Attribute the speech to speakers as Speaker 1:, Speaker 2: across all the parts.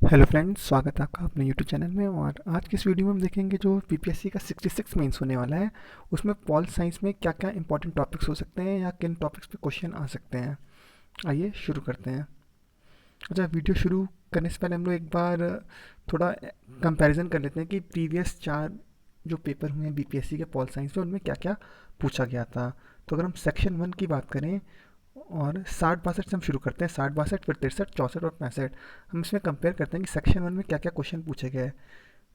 Speaker 1: Hello friends, स्वागत है आपका अपने यूट्यूब चैनल में। और आज की इस वीडियो में हम देखेंगे जो बीपीएससी का 66 मेंस होने वाला है, उसमें पॉल साइंस में क्या क्या इंपॉर्टेंट टॉपिक्स हो सकते हैं या किन टॉपिक्स पे क्वेश्चन आ सकते हैं। आइए शुरू करते हैं। अच्छा, वीडियो शुरू करने से पहले हम लोग एक बार थोड़ा कंपैरिजन कर लेते हैं कि प्रीवियस 4 जो पेपर हुए हैं बीपीएससी के पॉल साइंस में, उनमें क्या क्या पूछा गया था। तो अगर हम सेक्शन 1 की बात करें और 60-62 से हम शुरू करते हैं, 60-62 फिर 63, 64 और 65। हम इसमें कंपेयर करते हैं कि सेक्शन 1 में क्या क्या क्वेश्चन पूछे गए।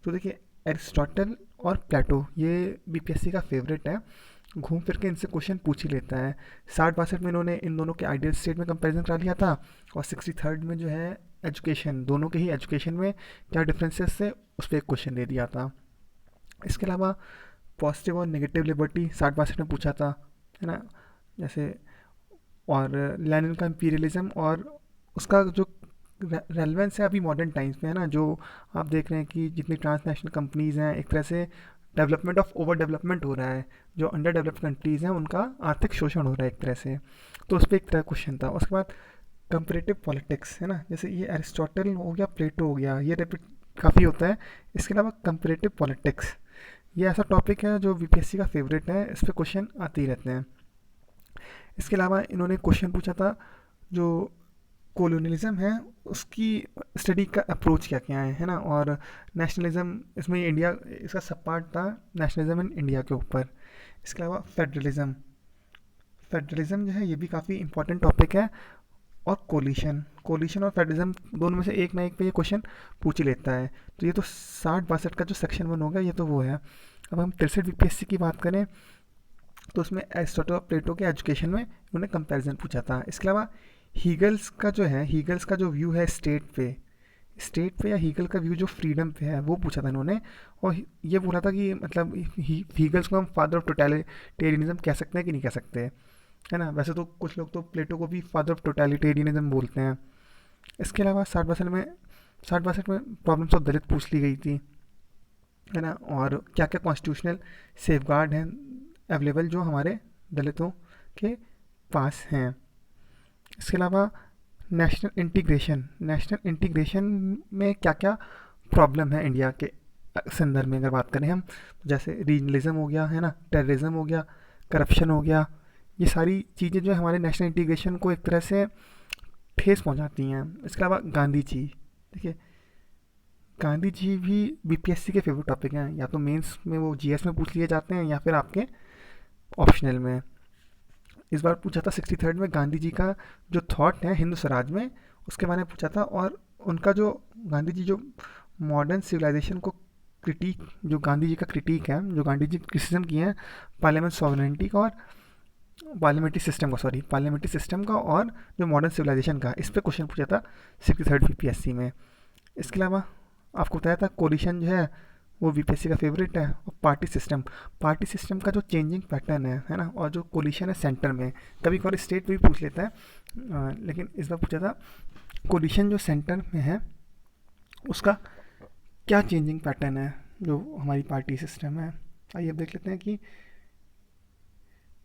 Speaker 1: तो देखिए, एरिस्टोटल और प्लेटो ये बीपीएससी का फेवरेट है, घूम फिर के इनसे क्वेश्चन पूछ ही लेता है। 60-62 में इन्होंने इन दोनों के आइडियल स्टेट में कंपैरिजन करा लिया था, और 63rd में जो है एजुकेशन, दोनों के ही एजुकेशन में क्या डिफरेंसेस थे उस पर एक क्वेश्चन दे दिया था। इसके अलावा पॉजिटिव और नेगेटिव लिबर्टी 60-62 में पूछा था, है ना। जैसे, और लेनिन का इम्पीरियलिज्म और उसका जो रेलेवेंस है अभी मॉडर्न टाइम्स में, है ना। जो आप देख रहे हैं कि जितनी ट्रांसनेशनल कंपनीज हैं, एक तरह से डेवलपमेंट ऑफ ओवर डेवलपमेंट हो रहा है। जो अंडर डेवलप्ड कंट्रीज़ हैं उनका आर्थिक शोषण हो रहा है एक तरह से। तो उस पर एक तरह क्वेश्चन था। उसके बाद कंपरेटिव पॉलिटिक्स, है ना। जैसे ये एरिस्टोटल हो गया, प्लेटो हो गया, ये रिपीट काफ़ी होता है। इसके अलावा कंपरेटिव पॉलिटिक्स, ये ऐसा टॉपिक है जो बीपीएससी का फेवरेट है, इस पर क्वेश्चन आते ही रहते हैं। इसके अलावा इन्होंने क्वेश्चन पूछा था जो कोलोनियलिज्म है उसकी स्टडी का अप्रोच क्या क्या है ना। और नेशनलिज्म, इसमें इंडिया इसका सब पार्ट था, नेशनलिज्म इन इंडिया के ऊपर। इसके अलावा फेडरलिज्म, फेडरलिज्म जो है ये भी काफ़ी इंपॉर्टेंट टॉपिक है। और कोलिशन, कोलिशन और फेडरलिज्म दोनों में से एक ना एक पे ये क्वेश्चन पूछ ही लेता है। तो ये तो 60-62 का जो सेक्शन 1 होगा ये तो वो है। अब हम 63 बीपीएससी की बात करें तो उसमें एरिस्टोटल और प्लेटो के एजुकेशन में उन्होंने कंपैरिजन पूछा था। इसके अलावा हीगल्स का जो है, हीगल्स का जो व्यू है स्टेट पे या हीगल का व्यू जो फ्रीडम पे है वो पूछा था इन्होंने। और ये बोला था कि मतलब हीगल्स को हम फादर ऑफ टोटलिटेरियनिज्म कह सकते हैं कि नहीं कह सकते, है ना। वैसे तो कुछ लोग तो प्लेटो को भी फादर ऑफ टोटलिटेरियनिज्म बोलते हैं। इसके अलावा 60-62 में प्रॉब्लम्स ऑफ दलित पूछ ली गई थी, है ना। और क्या क्या कॉन्स्टिट्यूशनल सेफ गार्ड हैं अवेलेबल जो हमारे दलितों के पास हैं। इसके अलावा नेशनल इंटीग्रेशन में क्या क्या प्रॉब्लम है इंडिया के संदर्भ में अगर बात करें हम, जैसे रीजनलिज्म हो गया, है ना, टेररिज्म हो गया, करप्शन हो गया। ये सारी चीज़ें जो है हमारे नेशनल इंटीग्रेशन को एक तरह से ठेस पहुंचाती हैं। इसके अलावा गांधी जी, देखिए, गांधी जी भी बीपीएससी के फेवरेट टॉपिक हैं। या तो मेंस में वो जीएस में पूछ लिए जाते हैं या फिर आपके ऑप्शनल में। इस बार पूछा था 63rd में गांधी जी का जो थॉट है हिंदू स्वराज में, उसके बारे में पूछा था। और उनका जो गांधी जी जो मॉडर्न सिविलाइजेशन को क्रिटिक, जो गांधी जी का क्रिटिक है, जो गांधी जी क्रिटिसिज्म किए हैं पार्लियामेंट सॉवरेनिटी का और पार्लियामेंट्री सिस्टम का और जो मॉडर्न सिविलाइजेशन का, इस पर क्वेश्चन पूछा था 63rd बीपीएससी में। इसके अलावा आपको बताया था कोलिशन जो है वो बीपीएससी का फेवरेट है। और पार्टी सिस्टम का जो चेंजिंग पैटर्न है ना। और जो कोलिशन है सेंटर में, कभी कभार स्टेट भी पूछ लेता है, लेकिन इस बार पूछा था कोलिशन जो सेंटर में है उसका क्या चेंजिंग पैटर्न है जो हमारी पार्टी सिस्टम है। आइए अब देख लेते हैं कि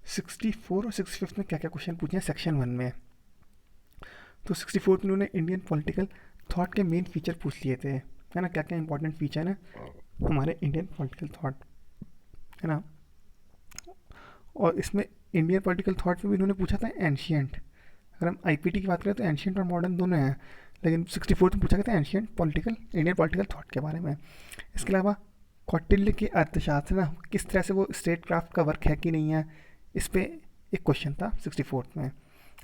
Speaker 1: 64 और 65 में क्या क्या क्वेश्चन पूछे हैं सेक्शन 1 में। तो 64 में उन्होंने इंडियन पॉलिटिकल थॉट के मेन फीचर पूछ लिए थे, है ना। क्या क्या इंपॉर्टेंट फीचर है हमारे इंडियन पॉलिटिकल थॉट, है ना। और इसमें इंडियन पॉलिटिकल थॉट में भी इन्होंने पूछा था एंशियंट। अगर हम आईपीटी की बात करें तो एंशियंट और मॉडर्न दोनों हैं, लेकिन 64 में पूछा गया था ancient political, Indian political thought के बारे में। इसके अलावा कौटिल्य के अर्थशास्त्र ना किस तरह से वो स्टेट क्राफ्ट का वर्क है कि नहीं है, इस पर एक क्वेश्चन था 64 में।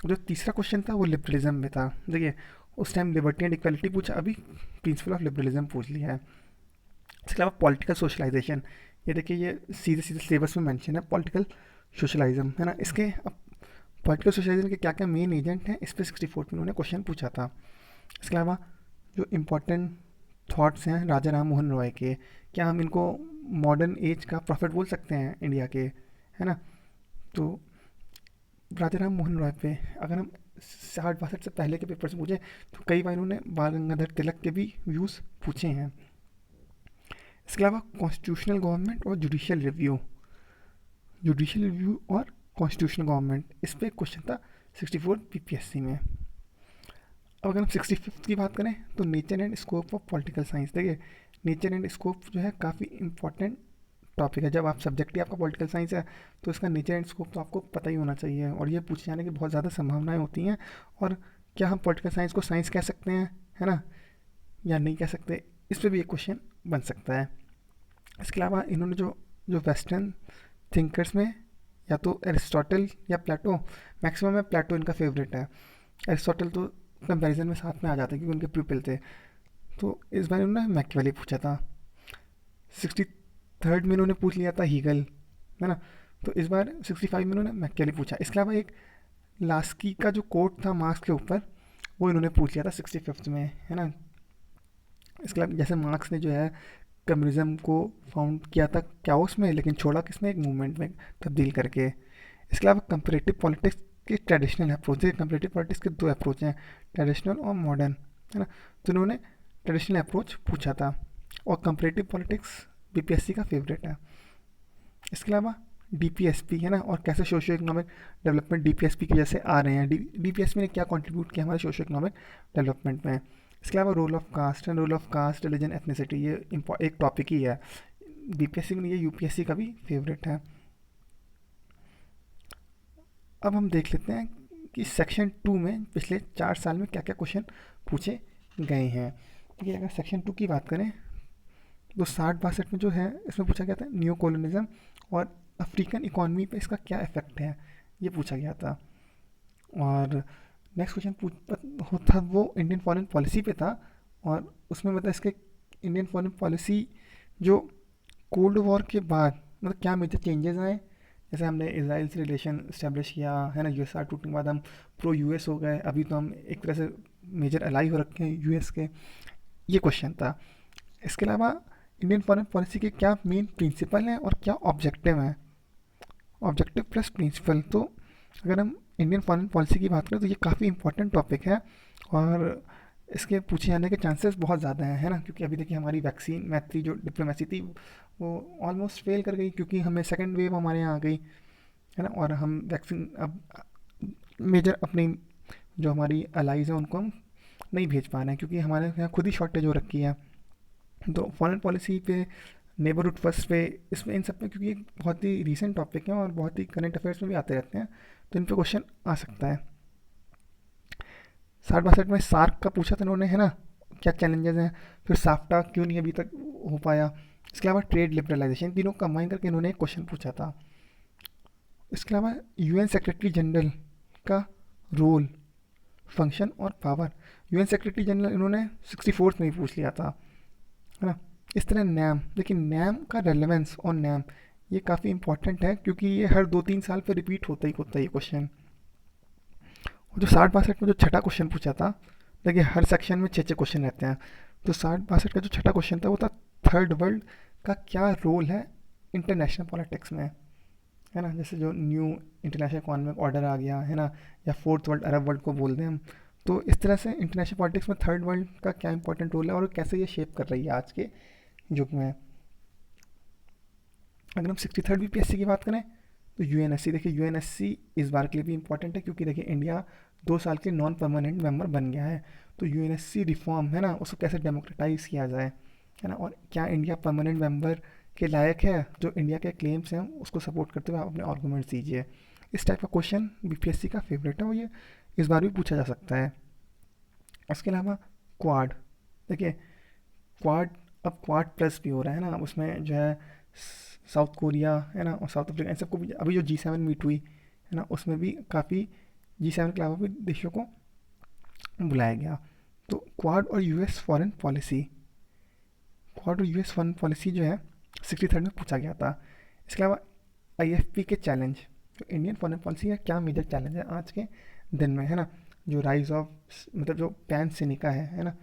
Speaker 1: जो तीसरा क्वेश्चन था वो लिबरलिज्म में था। देखिए, उस टाइम लिबर्टी एंड इक्वलिटी पूछा, अभी प्रिंसिपल ऑफ लिबरलिज्म पूछ लिया है। इसके अलावा पॉलिटिकल सोशलाइजेशन, ये देखिए ये सीधे सीधे सिलेबस में मेंशन है, पॉलिटिकल सोशलाइज्म, है ना। इसके अब पॉलिटिकल सोशलाइजेशन के क्या क्या मेन एजेंट हैं, इस पर 64 में उन्होंने क्वेश्चन पूछा था। इसके अलावा जो इम्पोर्टेंट थॉट्स हैं राजा राम मोहन रॉय के, क्या हम इनको मॉडर्न एज का प्रॉफिट बोल सकते हैं इंडिया के, है ना। तो राजा राम मोहन रॉय पे अगर हम 60-62 से पहले के पेपर से पूछे तो कई बार इन्होंने बाल गंगाधर तिलक के भी व्यूज़ पूछे हैं। इसके अलावा कॉन्स्टिट्यूशनल गवर्नमेंट और जुडिशियल रिव्यू और कॉन्स्टिट्यूशनल गवर्नमेंट, इस पर क्वेश्चन था 64 पीपीएससी में। अब अगर हम 65th की बात करें तो nature and scope of political science. देखिए नेचर एंड स्कोप जो है काफ़ी इंपॉर्टेंट टॉपिक है। जब आप सब्जेक्ट ही आपका पॉलिटिकल साइंस है तो इसका नेचर एंड स्कोप तो आपको पता ही होना चाहिए, और ये पूछे जाने की बहुत ज़्यादा संभावनाएं होती हैं। और क्या हम पॉलिटिकल साइंस को साइंस कह सकते हैं, है ना, या नहीं कह सकते, इस पर भी एक क्वेश्चन बन सकता है। इसके अलावा इन्होंने जो जो वेस्टर्न थिंकर्स में या तो एरिस्टोटल या प्लेटो, मैक्सिमम में प्लेटो इनका फेवरेट है। एरिस्टोटल तो कंपैरिजन में साथ में आ जाते हैं क्योंकि उनके प्यूपिल थे। तो इस बार उन्होंने मैकियावेली पूछा था। 63rd में इन्होंने पूछ लिया था हीगल, है ना। तो इस बार 65 में इन्होंने मैकियावेली पूछा। इसके अलावा एक लास्की का जो कोट था मार्क्स के ऊपर, वो इन्होंने पूछ लिया था 65th में, है ना। इसके अलावा जैसे मार्क्स ने जो है कम्युनिज्म को फाउंड किया था क्याओस में, लेकिन छोड़ा किसमें, एक मूवमेंट में तब्दील करके। इसके अलावा कंपैरेटिव पॉलिटिक्स के ट्रेडिशनल अप्रोच है। कंपैरेटिव पॉलिटिक्स के दो अप्रोच हैं, ट्रेडिशनल और मॉडर्न, है ना। तो इन्होंने ट्रेडिशनल अप्रोच पूछा था, और कंपैरेटिव पॉलिटिक्स बीपीएससी का फेवरेट है। इसके अलावा डीपीएसपी, है ना, और कैसे सोशो इकोनॉमिक डेवलपमेंट डीपीएसपी की जैसे आ रहे हैं, डीपीएसपी ने क्या कंट्रीब्यूट किया हमारे सोशो इकोनॉमिक डेवलपमेंट में। इसके अलावा role of caste and role of caste religion ethnicity, ये एक टॉपिक ही है बीपीएससी में, ये यूपीएससी का भी फेवरेट है। अब हम देख लेते हैं कि सेक्शन 2 में पिछले 4 साल में क्या क्या क्वेश्चन पूछे गए हैं। देखिए अगर सेक्शन 2 की बात करें तो 60-62 में जो है इसमें पूछा गया था न्यू कॉलोनिज्म और अफ्रीकन इकॉनमी पे इसका क्या इफेक्ट है, ये पूछा गया था। और नेक्स्ट क्वेश्चन होता वो इंडियन फॉरेन पॉलिसी पे था, और उसमें मतलब इसके इंडियन फॉरेन पॉलिसी जो कोल्ड वॉर के बाद मतलब क्या मेजर चेंजेस आए। जैसे हमने इसराइल से रिलेशन इस्टेब्लिश किया, है ना, यूएसआर टूटने के बाद हम प्रो यूएस हो गए, अभी तो हम एक तरह से मेजर अलाई हो रखे हैं यूएस के, ये क्वेश्चन था। इसके अलावा इंडियन फॉरेन पॉलिसी के क्या मेन प्रिंसिपल हैं और क्या ऑब्जेक्टिव हैं, ऑब्जेक्टिव प्लस प्रिंसिपल। तो अगर हम इंडियन फॉरेन पॉलिसी की बात करें तो ये काफ़ी इंपॉर्टेंट टॉपिक है, और इसके पूछे जाने के चांसेस बहुत ज़्यादा हैं, है ना, क्योंकि अभी देखिए हमारी वैक्सीन मैत्री जो डिप्लोमेसी थी वो ऑलमोस्ट फेल कर गई, क्योंकि हमें सेकेंड वेव हमारे यहाँ आ गई, है ना, और हम वैक्सीन अब मेजर अपनी जो हमारी अलाइज हैं उनको हम नहीं भेज पा रहे हैं, क्योंकि हमारे यहाँ खुद ही शॉर्टेज हो रखी है। तो फॉरेन पॉलिसी पे, नेबरहुड फर्स्ट पे, इसमें इन सब पे, क्योंकि एक बहुत ही रीसेंट टॉपिक है और बहुत ही करंट अफेयर्स में भी आते रहते हैं, तो इन पे क्वेश्चन आ सकता है। 60-62 में सार्क का पूछा था इन्होंने, है ना, क्या चैलेंजेस हैं, फिर साफ्टा क्यों नहीं अभी तक हो पाया। इसके अलावा ट्रेड लिबरलाइजेशन, तीनों कंबाइन करके इन्होंने एक क्वेश्चन पूछा था। इसके अलावा यूएन सेक्रेटरी जनरल का रोल, फंक्शन और पावर, यूएन सेक्रेटरी जनरल इन्होंने 64th में ही पूछ लिया था, है ना। इस तरह नैम, लेकिन नैम का रेलेवेंस और नैम ये काफ़ी इंपॉर्टेंट है, क्योंकि ये हर 2-3 साल पे रिपीट होता ही होता है ये क्वेश्चन। और जो 60-62 में जो छठा क्वेश्चन पूछा था, देखिए हर सेक्शन में 6-6 क्वेश्चन रहते हैं, तो 60-62 का जो छठा क्वेश्चन था वो था थर्ड वर्ल्ड का क्या रोल है इंटरनेशनल पॉलिटिक्स में, है ना। जैसे जो न्यू इंटरनेशनल इकोनॉमिक ऑर्डर आ गया, है ना, या फोर्थ वर्ल्ड अरब वर्ल्ड को बोल दें हम, तो इस तरह से इंटरनेशनल पॉलिटिक्स में थर्ड वर्ल्ड का क्या इंपॉर्टेंट रोल है और कैसे ये शेप कर रही है आज के युग में। अगर हम 63rd बीपीएससी की बात करें तो यूएनएससी, देखिए यूएनएससी इस बार के लिए भी इंपॉर्टेंट है, क्योंकि देखिए इंडिया 2 साल के नॉन परमानेंट मेंबर बन गया है। तो यूएनएससी रिफॉर्म, है ना, उसको कैसे डेमोक्रेटाइज किया जाए, है ना, और क्या इंडिया परमानेंट मेंबर के लायक है, जो इंडिया के क्लेम्स हैं उसको सपोर्ट करते हुए आप अपने आर्गूमेंट्स दीजिए। इस टाइप का क्वेश्चन बीपीएससी का फेवरेट है और ये इस बार भी पूछा जा सकता है। इसके अलावा क्वाड, देखिए क्वाड, अब क्वाड प्लस भी हो रहा है ना, अब उसमें जो है साउथ कोरिया, है ना, और साउथ अफ्रीका, इन सबको भी अभी जो G7 मीट हुई, है ना, उसमें भी काफ़ी G7 के अलावा भी देशों को बुलाया गया। तो क्वाड और यूएस फॉरेन पॉलिसी, क्वाड और यूएस फॉरेन पॉलिसी जो है 63rd में पूछा गया था। इसके अलावा आईएफपी के चैलेंज, जो इंडियन फॉरेन पॉलिसी है क्या मेजर चैलेंज है आज के दिन में, है ना, जो राइज ऑफ मतलब जो पैन सिनिका है ना,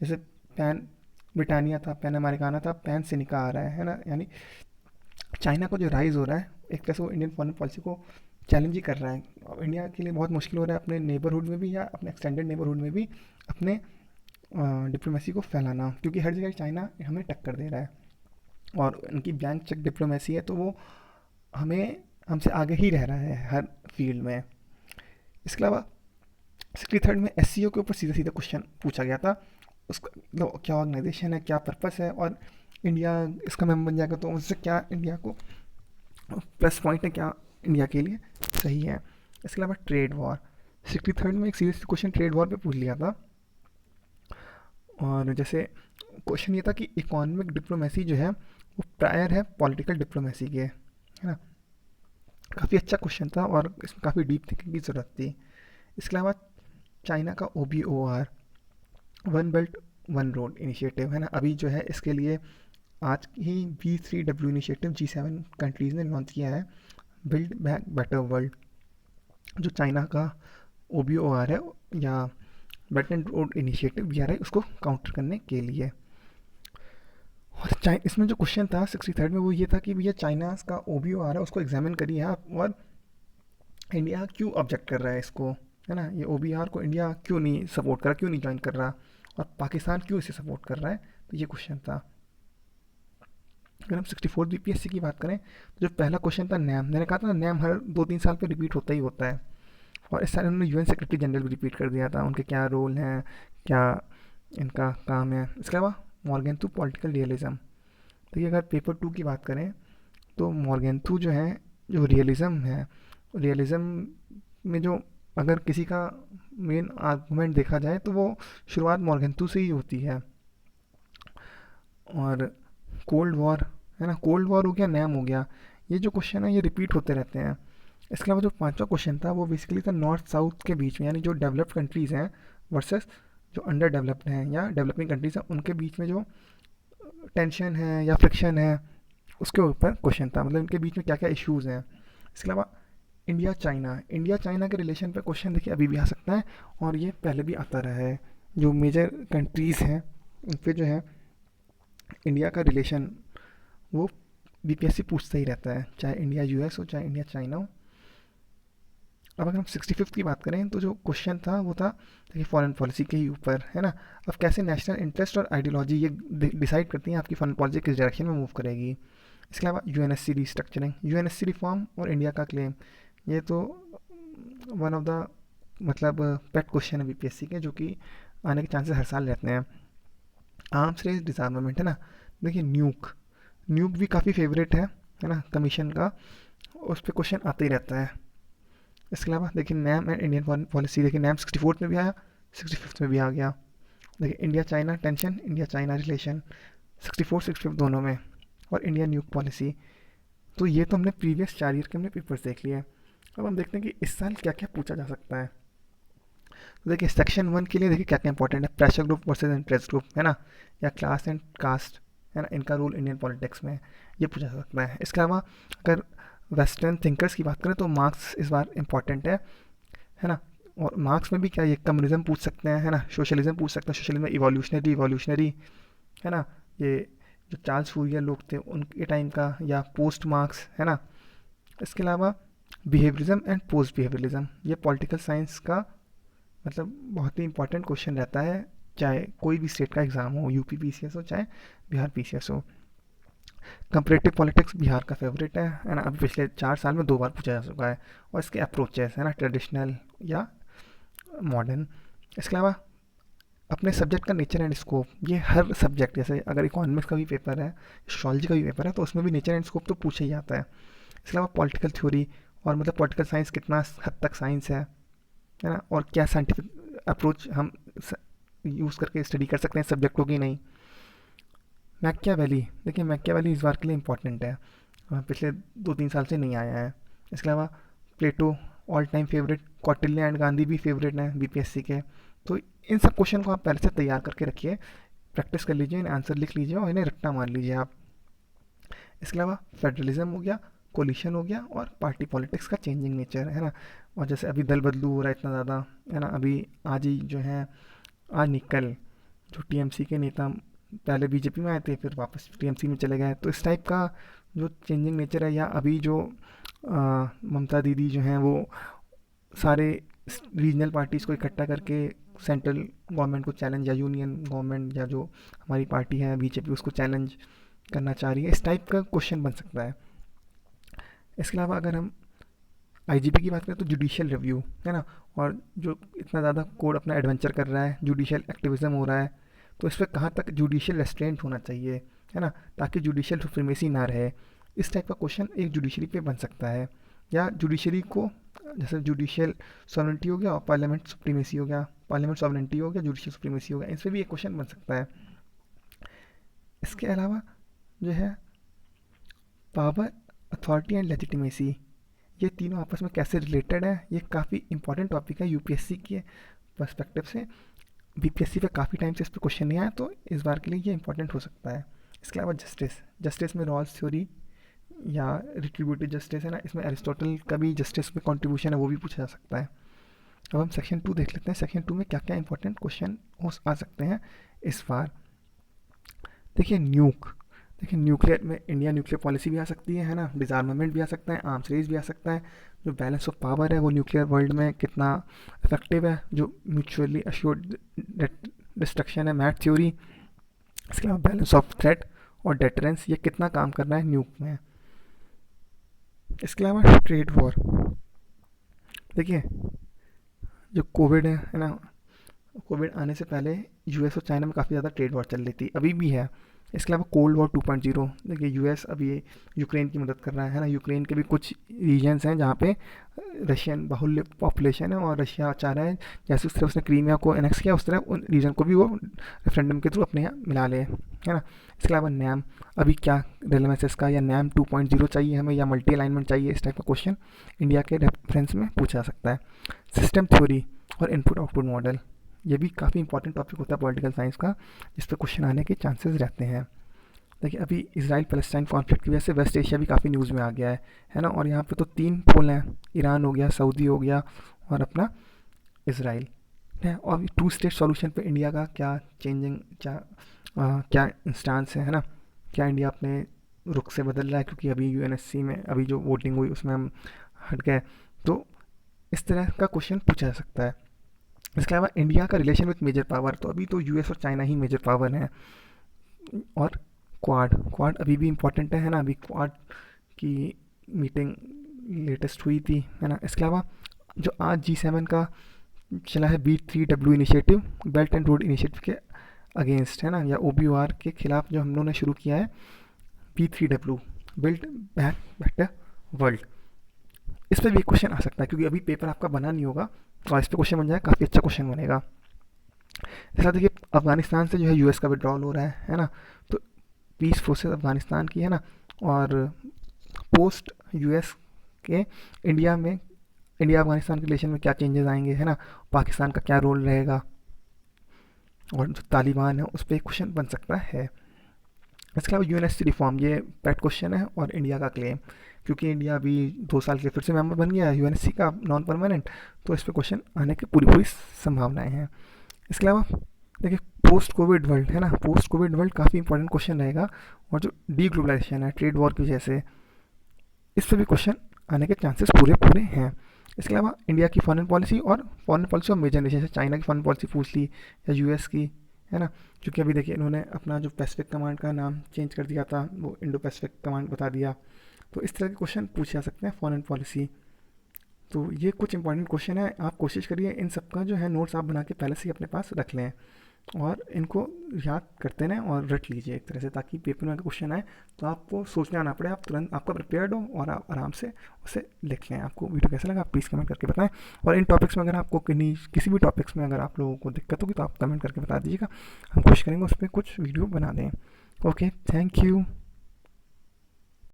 Speaker 1: जैसे पैन ब्रिटानिया था, पैन अमेरिकाना था, पैन सिनिका आ रहा है ना, यानी चाइना को जो राइज हो रहा है एक तरह से वो इंडियन फॉरेन पॉलिसी को चैलेंज ही कर रहा है। और इंडिया के लिए बहुत मुश्किल हो रहा है अपने नेबरहुड में भी या अपने एक्सटेंडेड नेबरहुड में भी अपने डिप्लोमेसी को फैलाना, क्योंकि हर जगह चाइना हमें टक्कर दे रहा है और उनकी ब्लैंक चेक डिप्लोमेसी है, तो वो हमें हमसे आगे ही रह रहा है हर फील्ड में। इसके अलावा 63rd में SCO के ऊपर सीधा सीधा क्वेश्चन पूछा गया था। उसका मतलब क्या ऑर्गेनाइजेशन है, क्या पर्पस है, और इंडिया इसका मेंबर बन जाएगा तो उससे क्या इंडिया को प्लस पॉइंट है, क्या इंडिया के लिए सही है। इसके अलावा ट्रेड वॉर, 63rd में एक सीरियस क्वेश्चन ट्रेड वॉर पे पूछ लिया था। और जैसे क्वेश्चन ये था कि इकोनॉमिक डिप्लोमेसी जो है वो प्रायर है पॉलिटिकल डिप्लोमेसी के, है ना। काफ़ी अच्छा क्वेश्चन था और इसमें काफ़ी डीप थिंकिंग की ज़रूरत थी। इसके अलावा चाइना का OBOR, one belt one road initiative, है ना, अभी जो है इसके लिए आज ही B3W इनिशिएटिव G7 कंट्रीज़ ने लॉन्च किया है, बिल्ड बैक बेटर वर्ल्ड, जो चाइना का OBOR है या belt and road initiative BRI, उसको काउंटर करने के लिए। और इसमें जो क्वेश्चन था 63rd में वो ये था कि भैया चाइना का OBOR है उसको एग्जामिन करिए आप, और इंडिया क्यों ऑब्जेक्ट कर रहा है इसको, है ना, ये OBOR को इंडिया क्यों नहीं सपोर्ट कर रहा, क्यों नहीं ज्वाइन कर रहा, और पाकिस्तान क्यों इसे सपोर्ट कर रहा है। तो ये क्वेश्चन था। अगर हम 64 BPSC की बात करें तो जो पहला क्वेश्चन था नैम, मैंने कहा था ना नैम हर 2-3 साल पे रिपीट होता ही होता है, और इस साल उन्होंने UN सेक्रेटरी जनरल भी रिपीट कर दिया था, उनके क्या रोल हैं, क्या इनका काम है। इसके अलावा मॉर्गेंथू पॉलिटिकल रियलिज्म, देखिए अगर पेपर 2 की बात करें तो मॉर्गेंथू जो है, जो रियलिज्म है, रियलिज्म में जो अगर किसी का मेन आर्गूमेंट देखा जाए तो वो शुरुआत मॉर्गेंथू से ही होती है। और कोल्ड वॉर, है ना, कोल्ड वॉर हो गया, नैम हो गया, ये जो क्वेश्चन है ये रिपीट होते रहते हैं। इसके अलावा जो पांचवा क्वेश्चन था वो बेसिकली था नॉर्थ साउथ के बीच में, यानी जो डेवलप्ड कंट्रीज़ हैं वर्सेस जो अंडर डेवलप्ड हैं या डेवलपिंग कंट्रीज़ हैं, उनके बीच में जो टेंशन है या फ्रिक्शन है उसके ऊपर क्वेश्चन था, मतलब इनके बीच में क्या क्या इश्यूज़ हैं। इसके अलावा इंडिया चाइना के रिलेशन पे क्वेश्चन देखिए अभी भी आ सकता है, और ये पहले भी आता रहा है। जो मेजर कंट्रीज़ हैं उन पे जो है इंडिया का रिलेशन वो BPSC पूछता ही रहता है, चाहे इंडिया US हो चाहे इंडिया चाइना हो। अब अगर हम 65th की बात करें तो जो क्वेश्चन था वो था देखिए फॉरेन पॉलिसी के ही ऊपर, है ना। अब कैसे नेशनल इंटरेस्ट और आइडियोलॉजी ये डिसाइड करती हैं आपकी फॉरेन पॉलिसी किस डायरेक्शन में मूव करेगी। इसके अलावा UNSC रिस्ट्रक्चरिंग, UNSC रिफॉर्म और इंडिया का क्लेम, ये तो वन ऑफ द मतलब पेट क्वेश्चन है BPSC के, जो कि आने के चांसेस हर साल रहते हैं। आर्म्स रेस डिसआर्मामेंट, है ना, देखिए न्यूक भी काफ़ी फेवरेट है ना, कमीशन का, उस पर क्वेश्चन आता ही रहता है। इसके अलावा देखिए NAM and Indian foreign policy, देखिए नैम 64th में भी आया, 65th में भी आ गया। देखिए India China tension, India China relation 64 65 दोनों में, और इंडिया न्यूक पॉलिसी। तो ये तो हमने प्रीवियस 4 ईयर के हमने पेपर्स देख लिए। अब हम देखते हैं कि इस साल क्या क्या पूछा जा सकता है। तो देखिए सेक्शन 1 के लिए देखिए क्या क्या इंपॉर्टेंट है, pressure group versus interest group, है ना, या क्लास एंड कास्ट, है ना, इनका रोल इंडियन पॉलिटिक्स में, ये पूछा जा सकता है। इसके अलावा अगर वेस्टर्न थिंकर्स की बात करें तो मार्क्स इस बार इम्पॉर्टेंट है ना। और मार्क्स में भी क्या, ये कम्युनिज्म पूछ सकते हैं, है ना, सोशलिज्म पूछ सकते हैं, सोशलिज्म में इवोल्यूशनरी, है ना, ये जो चार्ल्स फूरियर लोग थे उनके टाइम का, या पोस्ट मार्क्स, है ना। इसके अलावा बिहेवियरिज्म एंड पोस्ट बिहेवियरिज्म, ये पॉलिटिकल साइंस का मतलब बहुत ही इंपॉर्टेंट क्वेश्चन रहता है, चाहे कोई भी स्टेट का एग्ज़ाम हो, UP PCS हो चाहे बिहार PCS हो। कंपरेटिव पॉलिटिक्स बिहार का फेवरेट है ना, अभी पिछले 4 साल में 2 बार पूछा जा चुका है। और इसके अप्रोचेस, है ना, ट्रेडिशनल या मॉडर्न। इसके अलावा अपने सब्जेक्ट का नेचर एंड स्कोप, ये हर सब्जेक्ट, जैसे अगर इकोनॉमिक्स का भी पेपर है, सोशोलॉजी का भी पेपर है, तो उसमें भी नेचर एंड स्कोप तो पूछा ही जाता है। इसके अलावा पॉलिटिकल थ्योरी, और मतलब पॉलिटिकल साइंस कितना हद तक साइंस है ना, और क्या साइंटिफिक अप्रोच हम यूज़ करके स्टडी कर सकते हैं सब्जेक्ट को कि नहीं। मैकियावेली, देखिए मैकियावेली इस बार के लिए इम्पोर्टेंट है, पिछले 2-3 साल से नहीं आया है। इसके अलावा Plato all time favourite, Kautilya and Gandhi भी फेवरेट हैं BPSC के। तो इन सब क्वेश्चन को आप पहले से तैयार करके रखिए, प्रैक्टिस कर लीजिए, इन्हें आंसर लिख लीजिए और इन्हें रट्टा मार लीजिए आप। इसके अलावा फेडरलिज्म हो गया, कोलिशन हो गया, और पार्टी पॉलिटिक्स का चेंजिंग नेचर, है ना। और जैसे अभी दल बदलू हो रहा है इतना ज़्यादा, है ना, अभी आज ही जो है, आज निकल जो TMC के नेता पहले BJP में आए थे फिर वापस TMC में चले गए, तो इस टाइप का जो चेंजिंग नेचर है, या अभी जो ममता दीदी जो हैं वो सारे रीजनल पार्टीज़ को इकट्ठा करके सेंट्रल गवर्नमेंट को चैलेंज, या यूनियन गवर्नमेंट या जो हमारी पार्टी है BJP उसको चैलेंज करना चाह रही है, इस टाइप का क्वेश्चन बन सकता है। इसके अलावा अगर हम आईजीपी की बात करें तो जुडिशियल रिव्यू है ना, और जो इतना ज़्यादा कोर्ट अपना एडवेंचर कर रहा है, जुडिशियल एक्टिविज्म हो रहा है, तो इस पर कहाँ तक जुडिशियल रेस्ट्रेंट होना चाहिए, है ना, ताकि जुडिशियल सुप्रीमेसी ना रहे। इस टाइप का क्वेश्चन एक जुडिशरी पे बन सकता है। या जुडिशरी को, जैसे जुडिशियल सॉवरेंटी हो गया और पार्लियामेंट सुप्रीमेसी हो गया, पार्लियामेंट सॉवरेंटी हो गया, जुडिशियल सुप्रीमेसी हो गया, इस पर भी एक क्वेश्चन बन सकता है। इसके अलावा जो है पावर, अथॉरिटी एंड लेजिटिमेसी, ये तीनों आपस में कैसे रिलेटेड है, ये काफ़ी इंपॉर्टेंट टॉपिक है यूपीएससी के पर्सपेक्टिव से। बीपीएससी पे काफ़ी टाइम से इस पर क्वेश्चन नहीं आया, तो इस बार के लिए ये इंपॉर्टेंट हो सकता है। इसके अलावा जस्टिस, जस्टिस में रॉल्स थ्योरी या रिट्रीब्यूटिव जस्टिस है ना, इसमें एरिस्टोटल का भी जस्टिस में कंट्रीब्यूशन है, वो भी पूछा जा सकता है। अब हम सेक्शन 2 देख लेते हैं, सेक्शन 2 में क्या क्या इंपॉर्टेंट क्वेश्चन हो आ सकते हैं इस बार। देखिए न्यूक, देखिए न्यूक्लियर में इंडिया न्यूक्लियर पॉलिसी भी आ सकती है ना, डिसआर्मामेंट भी आ सकता है, आर्म्स रेस भी आ सकता है, जो बैलेंस ऑफ पावर है वो न्यूक्लियर वर्ल्ड में कितना इफेक्टिव है, जो म्यूचुअली अश्योर्ड डिस्ट्रक्शन है, मैट थ्योरी। इसके अलावा बैलेंस ऑफ थ्रेट और डेटरेंस, ये कितना काम कर रहा है न्यूक में। इसके अलावा ट्रेड वॉर, देखिए जो कोविड है ना, कोविड आने से पहले यूएस और चाइना में काफ़ी ज़्यादा ट्रेड वॉर चल रही थी, अभी भी है। इसके अलावा कोल्ड वॉर 2.0, देखिए यूएस अभी यूक्रेन की मदद कर रहा है ना, यूक्रेन के भी कुछ रीजन्स हैं जहाँ पे रशियन बाहुल्य पॉपुलेशन है, और रशिया चाह रहा है जैसे उस तरह उसने क्रीमिया को एनेक्स किया, उस तरह उन रीजन को भी वो रेफरेंडम के थ्रू अपने यहाँ मिला ले, है ना। इसके अलावा नैम, अभी क्या रेलेवेंस है इसका, या नैम 2.0 चाहिए हमें, या मल्टी अलाइनमेंट चाहिए, इस टाइप का क्वेश्चन इंडिया के रेफरेंस में पूछा जा सकता है। सिस्टम थ्योरी और इनपुट आउटपुट मॉडल, ये भी काफ़ी इंपॉर्टेंट टॉपिक होता है पॉलिटिकल साइंस का, जिस पर क्वेश्चन आने के चांसेस रहते हैं। देखिए अभी इसराइल पैलेस्टाइन कॉन्फ्लिक्ट की वजह से वेस्ट एशिया भी काफ़ी न्यूज़ में आ गया है ना, और यहाँ पे तो 3 पोल हैं, ईरान हो गया, सऊदी हो गया, और अपना इसराइल है। और 2 स्टेट सॉल्यूशन पे इंडिया का क्या चेंजिंग, क्या इंस्टांस है ना, क्या इंडिया अपने रुख से बदल रहा है, क्योंकि अभी यूएनएससी में अभी जो वोटिंग हुई उसमें हम हट गए, तो इस तरह का क्वेश्चन पूछा जा सकता है। इसके अलावा इंडिया का रिलेशन विथ मेजर पावर, तो अभी तो यूएस और चाइना ही मेजर पावर हैं। और क्वाड, क्वाड अभी भी इम्पोर्टेंट है ना, अभी क्वाड की मीटिंग लेटेस्ट हुई थी, है ना। इसके अलावा जो आज G7 का चला है B3W initiative, belt and road initiative के अगेंस्ट, है ना, या OBR के खिलाफ जो हम लोगों ने शुरू किया है B3W, build back better world, इस पर भी क्वेश्चन आ सकता है, क्योंकि अभी पेपर आपका बना नहीं होगा, और इस पर क्वेश्चन बन जाए काफ़ी अच्छा क्वेश्चन बनेगा। जैसा देखिए अफगानिस्तान से जो है यूएस का विड्रॉल हो रहा है ना, तो पीस फोर्सेस अफगानिस्तान की है ना, और पोस्ट यूएस के इंडिया में, इंडिया अफगानिस्तान के रिलेशन में क्या चेंजेस आएंगे, है ना, पाकिस्तान का क्या रोल रहेगा, और जो तालिबान है उस पर क्वेश्चन बन सकता है। इसके अलावा यूएनएससी रिफॉर्म, ये पेट क्वेश्चन है, और इंडिया का क्लेम, क्योंकि इंडिया अभी 2 साल के फिर से मेंबर बन गया है यूएनएससी का नॉन परमानेंट, तो इस पर क्वेश्चन आने की पूरी पूरी संभावनाएं हैं। इसके अलावा देखिए पोस्ट कोविड वर्ल्ड है ना, पोस्ट कोविड वर्ल्ड काफ़ी इंपॉर्टेंट क्वेश्चन रहेगा, और जो डी ग्लोबलाइजेशन है ट्रेड वॉर की वजह से, इस पर भी क्वेश्चन आने के चांसेस पूरे पूरे हैं। इसके अलावा इंडिया की foreign policy of major nation, जैसे चाइना की फॉरेन पॉलिसी पूछ ली, या यूएस की, है ना, क्योंकि अभी देखिए इन्होंने अपना जो पैसिफिक कमांड का नाम चेंज कर दिया था, वो इंडो पैसिफिक कमांड बता दिया, तो इस तरह के क्वेश्चन पूछे जा सकते हैं फॉरेन पॉलिसी। तो ये कुछ इंपॉर्टेंट क्वेश्चन है, आप कोशिश करिए इन सब का जो है नोट्स आप बना के पहले से ही अपने पास रख लें, और इनको याद करते रहें और रट लीजिए एक तरह से, ताकि पेपर में अगर क्वेश्चन आए तो आपको सोचना ना पड़े, आप तुरंत आपका प्रिपेयर्ड हो और आप आराम से उसे लिख लें। आपको वीडियो कैसा लगा आप प्लीज़ कमेंट करके बताएं, और इन टॉपिक्स में अगर आपको किसी भी टॉपिक्स में अगर आप लोगों को दिक्कत होगी तो आप कमेंट करके बता दीजिएगा, हम कोशिश करेंगे उस पर कुछ वीडियो बना दें। Okay, thank you.